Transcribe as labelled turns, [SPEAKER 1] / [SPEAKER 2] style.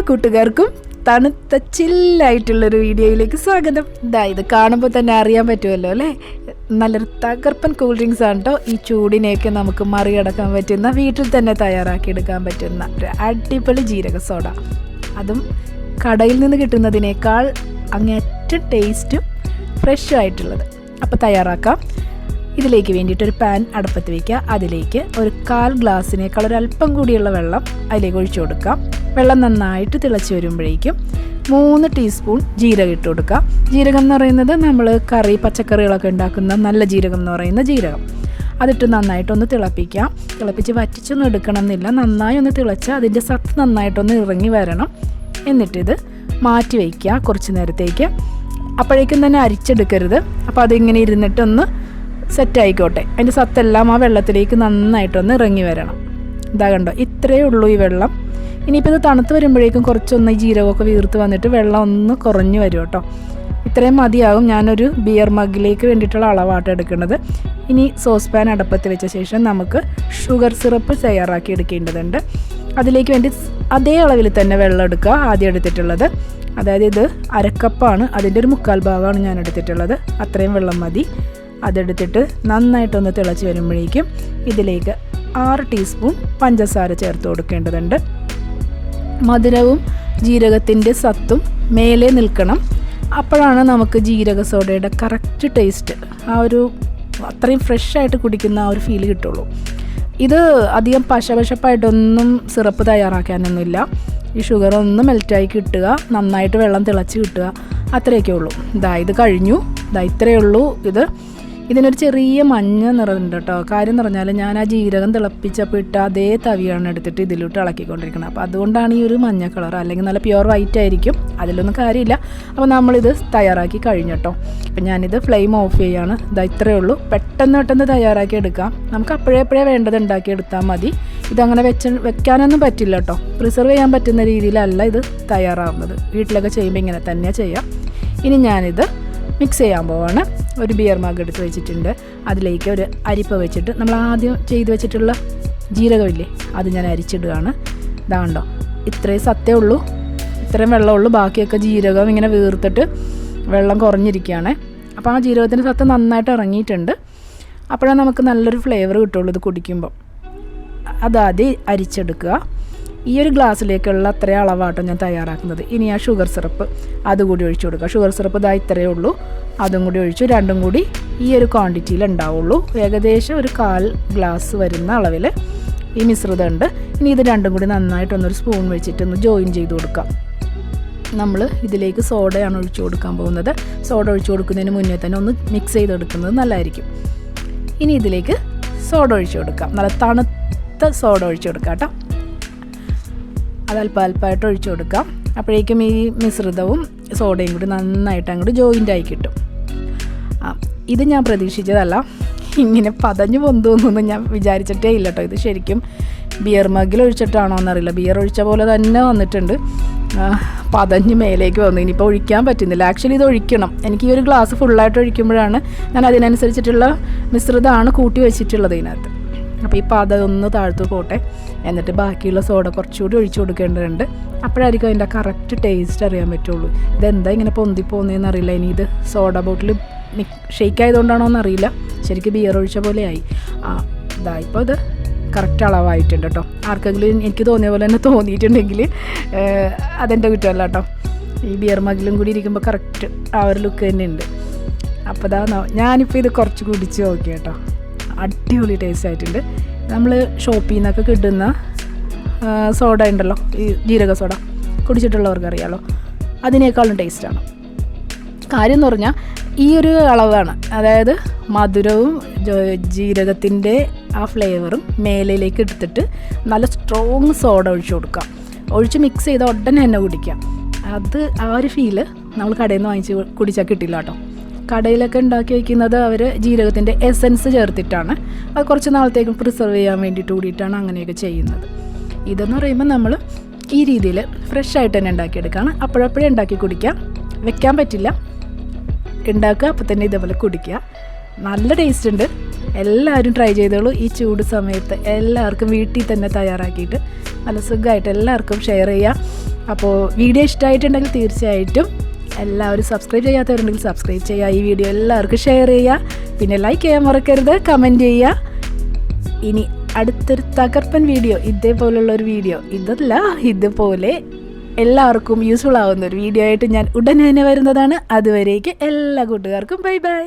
[SPEAKER 1] എല്ലാ കൂട്ടുകാർക്കും തണുത്ത ചില്ലായിട്ടുള്ളൊരു വീഡിയോയിലേക്ക് സ്വാഗതം. ഇത് കാണുമ്പോൾ തന്നെ അറിയാൻ പറ്റുമല്ലോ അല്ലേ, നല്ലൊരു തകർപ്പൻ കൂൾ ഡ്രിങ്ക്സ് ആണ് കേട്ടോ. ഈ ചൂടിനെയൊക്കെ നമുക്ക് മറികടക്കാൻ പറ്റുന്ന, വീട്ടിൽ തന്നെ തയ്യാറാക്കിയെടുക്കാൻ പറ്റുന്ന ഒരു അടിപൊളി ജീരക സോഡ. അതും കടയിൽ നിന്ന് കിട്ടുന്നതിനേക്കാൾ അങ്ങേറ്റം ടേസ്റ്റും ഫ്രഷും ആയിട്ടുള്ളത്. അപ്പോൾ തയ്യാറാക്കാം. ഇതിലേക്ക് വേണ്ടിയിട്ടൊരു പാൻ അടുപ്പത്ത് വയ്ക്കുക. അതിലേക്ക് ഒരു 1/4 ഗ്ലാസ്സിനേക്കാൾ ഒരല്പം കൂടിയുള്ള വെള്ളം അതിലേക്ക് ഒഴിച്ചു കൊടുക്കാം. വെള്ളം നന്നായിട്ട് തിളച്ച് വരുമ്പോഴേക്കും 3 ടീസ്പൂൺ ജീരകം ഇട്ട് കൊടുക്കാം. ജീരകം എന്ന് പറയുന്നത് നമ്മൾ പച്ചക്കറികളൊക്കെ ഉണ്ടാക്കുന്ന നല്ല ജീരകം എന്ന് പറയുന്ന ജീരകം. അതിട്ട് നന്നായിട്ടൊന്ന് തിളപ്പിക്കാം. തിളപ്പിച്ച് വറ്റിച്ചൊന്നും എടുക്കണം എന്നില്ല, നന്നായി ഒന്ന് തിളച്ച് അതിൻ്റെ സത്ത് നന്നായിട്ടൊന്ന് ഇറങ്ങി വരണം. എന്നിട്ടിത് മാറ്റി വയ്ക്കുക കുറച്ച് നേരത്തേക്ക്. അപ്പോഴേക്കും തന്നെ അരിച്ചെടുക്കരുത്. അപ്പോൾ അതിങ്ങനെ ഇരുന്നിട്ടൊന്ന് സെറ്റായിക്കോട്ടെ. അതിൻ്റെ സത്തെല്ലാം ആ വെള്ളത്തിലേക്ക് നന്നായിട്ടൊന്ന് ഇറങ്ങി വരണം. ഇതാ കണ്ടോ, ഇത്രയേ ഉള്ളൂ ഈ വെള്ളം. ഇനിയിപ്പോൾ ഇത് തണുത്ത് വരുമ്പോഴേക്കും കുറച്ചൊന്ന് ഈ ജീരകമൊക്കെ വീർത്ത് വന്നിട്ട് വെള്ളം ഒന്ന് കുറഞ്ഞു വരും കേട്ടോ. ഇത്രയും മതിയാകും. ഞാനൊരു ബിയർ മഗ്ഗിലേക്ക് വേണ്ടിയിട്ടുള്ള അളവാട്ട് എടുക്കുന്നത്. ഇനി സോസ് പാൻ അടുപ്പത്ത് വെച്ച ശേഷം നമുക്ക് ഷുഗർ സിറപ്പ് തയ്യാറാക്കി എടുക്കേണ്ടതുണ്ട്. അതിലേക്ക് വേണ്ടി അതേ അളവിൽ തന്നെ വെള്ളം എടുക്കുക. ആദ്യം എടുത്തിട്ടുള്ളത്, അതായത് ഇത് 1/2 കപ്പാണ്, അതിൻ്റെ ഒരു 1/4 ഭാഗമാണ് ഞാൻ എടുത്തിട്ടുള്ളത്. അത്രയും വെള്ളം മതി. അതെടുത്തിട്ട് നന്നായിട്ടൊന്ന് തിളച്ച് വരുമ്പോഴേക്കും ഇതിലേക്ക് 6 ടീസ്പൂൺ പഞ്ചസാര ചേർത്ത് കൊടുക്കേണ്ടതുണ്ട്. മധുരവും ജീരകത്തിൻ്റെ സത്തും മേലെ നിൽക്കണം. അപ്പോഴാണ് നമുക്ക് ജീരക സോഡയുടെ കറക്റ്റ് ടേസ്റ്റ്, ആ ഒരു അത്രയും ഫ്രഷായിട്ട് കുടിക്കുന്ന ആ ഒരു ഫീൽ കിട്ടുള്ളൂ. ഇത് അധികം പശപശപ്പായിട്ടൊന്നും സിറപ്പ് തയ്യാറാക്കാനൊന്നുമില്ല. ഈ ഷുഗർ ഒന്ന് മെൽറ്റായി കിട്ടുക, നന്നായിട്ട് വെള്ളം തിളച്ച് കിട്ടുക, അത്രയൊക്കെ ഉള്ളൂ. ഇത് കഴിഞ്ഞു. ഇത്രയേ ഉള്ളൂ. ഇതിനൊരു ചെറിയ മഞ്ഞ നിറമുണ്ട് കേട്ടോ. കാര്യം എന്ന് പറഞ്ഞാൽ ഞാൻ ആ ജീരകം തിളപ്പിച്ചപ്പോൾ ഇട്ട അതേ തവിയാണ് എടുത്തിട്ട് ഇതിലോട്ട് ഇളക്കിക്കൊണ്ടിരിക്കുന്നത്. അപ്പോൾ അതുകൊണ്ടാണ് ഈ ഒരു മഞ്ഞ കളർ. അല്ലെങ്കിൽ നല്ല പ്യുവർ വൈറ്റ് ആയിരിക്കും, അതിലൊന്നും കാര്യമില്ല. അപ്പോൾ നമ്മളിത് തയ്യാറാക്കി കഴിഞ്ഞു കേട്ടോ. അപ്പം ഞാനിത് ഫ്ലെയിം ഓഫ് ചെയ്യാണ്. ഇത്രയേ ഉള്ളൂ. പെട്ടെന്ന് തയ്യാറാക്കി എടുക്കാം. നമുക്ക് അപ്പോഴേ വേണ്ടത് ഉണ്ടാക്കിയെടുത്താൽ മതി. ഇതങ്ങനെ വെക്കാനൊന്നും പറ്റില്ല കേട്ടോ. പ്രിസർവ് ചെയ്യാൻ പറ്റുന്ന രീതിയിലല്ല ഇത് തയ്യാറാവുന്നത്. വീട്ടിലൊക്കെ ചെയ്യുമ്പോൾ ഇങ്ങനെ തന്നെ ചെയ്യാം. ഇനി ഞാനിത് മിക്സ് ചെയ്യാൻ പോവാണ്. ഒരു ബിയർ മഗ് എടുത്ത് വെച്ചിട്ടുണ്ട്. അതിലേക്ക് ഒരു അരിപ്പ വെച്ചിട്ട് നമ്മൾ ആദ്യം ചെയ്ത് വെച്ചിട്ടുള്ള ജീരകമില്ലേ, അത് ഞാൻ അരിച്ചിടുകയാണ്. ഇതാണ്ടോ, ഇത്രയും സത്തേ ഉള്ളൂ, ഇത്രയും വെള്ളമുള്ളൂ. ബാക്കിയൊക്കെ ജീരകം ഇങ്ങനെ വീർത്തിട്ട് വെള്ളം കുറഞ്ഞിരിക്കുകയാണ്. അപ്പോൾ ആ ജീരകത്തിൻ്റെ സത്ത് നന്നായിട്ട് ഇറങ്ങിയിട്ടുണ്ട്. അപ്പോഴാണ് നമുക്ക് നല്ലൊരു ഫ്ലേവർ കിട്ടുള്ളൂ ഇത് കുടിക്കുമ്പോൾ. അതാദ്യം അരിച്ചെടുക്കുക. ഈ ഒരു ഗ്ലാസ്സിലേക്കുള്ള അത്രയും അളവാട്ടോ ഞാൻ തയ്യാറാക്കുന്നത്. ഇനി ആ ഷുഗർ സിറപ്പ് അതുകൂടി ഒഴിച്ചു കൊടുക്കുക. ഷുഗർ സിറപ്പ് ഇത്രയേ ഉള്ളൂ, അതും കൂടി ഒഴിച്ചു. രണ്ടും കൂടി ഈ ഒരു ക്വാണ്ടിറ്റിയിൽ ഉണ്ടാവുള്ളൂ. ഏകദേശം ഒരു 1/4 ഗ്ലാസ് വരുന്ന അളവിൽ ഈ മിശ്രിതം ഉണ്ട്. ഇനി ഇത് രണ്ടും കൂടി നന്നായിട്ടൊന്നൊരു സ്പൂൺ വെച്ചിട്ടൊന്ന് ജോയിൻ ചെയ്ത് കൊടുക്കാം. നമ്മൾ ഇതിലേക്ക് സോഡയാണ് ഒഴിച്ചു കൊടുക്കാൻ പോകുന്നത്. സോഡ ഒഴിച്ചു കൊടുക്കുന്നതിന് മുന്നേ തന്നെ ഒന്ന് മിക്സ് ചെയ്തെടുക്കുന്നത് നല്ലതായിരിക്കും. ഇനി ഇതിലേക്ക് സോഡ ഒഴിച്ചു കൊടുക്കാം. നല്ല തണുത്ത സോഡ ഒഴിച്ചു കൊടുക്കാം കേട്ടോ. അത് അല്പമായിട്ട് ഒഴിച്ചു കൊടുക്കാം. അപ്പോഴേക്കും ഈ മിശ്രിതവും സോഡയും കൂടി നന്നായിട്ട് അങ്ങോട്ട് ജോയിൻ്റ് ആയി കിട്ടും. ഇത് ഞാൻ പ്രതീക്ഷിച്ചതല്ല, ഇങ്ങനെ പതഞ്ഞു പൊന്തോന്നൊന്നും ഞാൻ വിചാരിച്ചിട്ടേ ഇല്ല കേട്ടോ. ഇത് ശരിക്കും ബിയർ മഗ്ഗിൽ ഒഴിച്ചിട്ടാണോ എന്നറിയില്ല, ബിയർ ഒഴിച്ച പോലെ തന്നെ വന്നിട്ടുണ്ട്. പതഞ്ഞ് മേലേക്ക് വന്നു. ഇനിയിപ്പോൾ ഒഴിക്കാൻ പറ്റുന്നില്ല. ആക്ച്വലി ഇത് ഒഴിക്കണം. എനിക്ക് ഈ ഒരു ഗ്ലാസ് ഫുള്ളായിട്ട് ഒഴിക്കുമ്പോഴാണ് ഞാൻ അതിനനുസരിച്ചിട്ടുള്ള മിശ്രിതമാണ് കൂട്ടി വെച്ചിട്ടുള്ളത് ഇതിനകത്ത്. അപ്പോൾ ഈ പതം ഒന്ന് താഴ്ത്തു പോട്ടെ. എന്നിട്ട് ബാക്കിയുള്ള സോഡ കുറച്ചുകൂടി ഒഴിച്ചു കൊടുക്കേണ്ടതുണ്ട്. അപ്പോഴായിരിക്കും അതിൻ്റെ കറക്റ്റ് ടേസ്റ്റ് അറിയാൻ പറ്റുള്ളൂ. ഇതെന്താ ഇങ്ങനെ പൊന്തിപ്പോകുന്നതെന്ന് അറിയില്ല. ഇനി ഇത് സോഡ ബോട്ടിൽ ഷെയ്ക്ക് ആയതുകൊണ്ടാണോ എന്നറിയില്ല, ശരിക്കും ബിയർ ഒഴിച്ച പോലെയായി. ഇപ്പോൾ ഇത് കറക്റ്റ് അളവായിട്ടുണ്ട് കേട്ടോ. ആർക്കെങ്കിലും എനിക്ക് തോന്നിയ പോലെ തന്നെ തോന്നിയിട്ടുണ്ടെങ്കിൽ അതെൻ്റെ കുറ്റമല്ല കേട്ടോ. ഈ ബിയർ മഗ്ഗിലും കൂടി ഇരിക്കുമ്പോൾ കറക്റ്റ് ആ ഒരു ലുക്ക് തന്നെ ഉണ്ട്. അപ്പോൾ ഞാനിപ്പോൾ ഇത് കുറച്ച് കുടിച്ച് നോക്കി കേട്ടോ. അടിപൊളി ടേസ്റ്റ് ആയിട്ടുണ്ട്. നമ്മൾ ഷോപ്പിൽ നിന്നൊക്കെ കിട്ടുന്ന സോഡ ഉണ്ടല്ലോ, ഈ ജീരക സോഡ, കുടിച്ചിട്ടുള്ളവർക്ക് അറിയാമല്ലോ, അതിനേക്കാളും ടേസ്റ്റാണ്. കാര്യം എന്ന് പറഞ്ഞാൽ ഈ ഒരു അളവാണ്, അതായത് മധുരവും ജീരകത്തിൻ്റെ ആ ഫ്ലേവറും മേലയിലേക്ക് എടുത്തിട്ട് നല്ല സ്ട്രോങ് സോഡ ഒഴിച്ചു കൊടുക്കാം. ഒഴിച്ച് മിക്സ് ചെയ്ത് ഉടനെ തന്നെ കുടിക്കാം. അത് ആ ഒരു ഫീല് നമ്മൾ കടയിൽ നിന്ന് വാങ്ങിച്ച് കുടിച്ചാൽ കിട്ടില്ല കേട്ടോ. കടയിലൊക്കെ ഉണ്ടാക്കി വയ്ക്കുന്നത് അവർ ജീരകത്തിൻ്റെ എസൻസ് ചേർത്തിട്ടാണ്. അത് കുറച്ച് നാളത്തേക്കും പ്രിസർവ് ചെയ്യാൻ വേണ്ടിയിട്ട് കൂടിയിട്ടാണ് അങ്ങനെയൊക്കെ ചെയ്യുന്നത്. ഇതെന്ന് പറയുമ്പോൾ നമ്മൾ ഈ രീതിയിൽ ഫ്രഷ് ആയിട്ട് തന്നെ ഉണ്ടാക്കിയെടുക്കുകയാണ്. അപ്പോഴപ്പോഴേ ഉണ്ടാക്കി കുടിക്കാം, വെക്കാൻ പറ്റില്ല. ഉണ്ടാക്കുക, അപ്പോൾ തന്നെ ഇതേപോലെ കുടിക്കുക. നല്ല ടേസ്റ്റ് ഉണ്ട്. എല്ലാവരും ട്രൈ ചെയ്തോളൂ. ഈ ചൂട് സമയത്ത് എല്ലാവർക്കും വീട്ടിൽ തന്നെ തയ്യാറാക്കിയിട്ട് നല്ല സുഖമായിട്ട് എല്ലാവർക്കും ഷെയർ ചെയ്യുക. അപ്പോൾ വീഡിയോ ഇഷ്ടമായിട്ടുണ്ടെങ്കിൽ തീർച്ചയായിട്ടും എല്ലാവരും സബ്സ്ക്രൈബ് ചെയ്യാത്തവരുണ്ടെങ്കിൽ സബ്സ്ക്രൈബ് ചെയ്യുക, ഈ വീഡിയോ എല്ലാവർക്കും ഷെയർ ചെയ്യുക, പിന്നെ ലൈക്ക് ചെയ്യാൻ മറക്കരുത്, കമൻറ്റ് ചെയ്യുക. ഇനി അടുത്തൊരു തകർപ്പൻ വീഡിയോ, ഇതേപോലുള്ളൊരു വീഡിയോ, ഇതുപോലെ എല്ലാവർക്കും യൂസ്ഫുൾ ആവുന്ന ഒരു വീഡിയോ ആയിട്ട് ഞാൻ ഉടനെ തന്നെ വരുന്നതാണ്. അതുവരേക്ക് എല്ലാ കൂട്ടുകാർക്കും ബൈ ബൈ.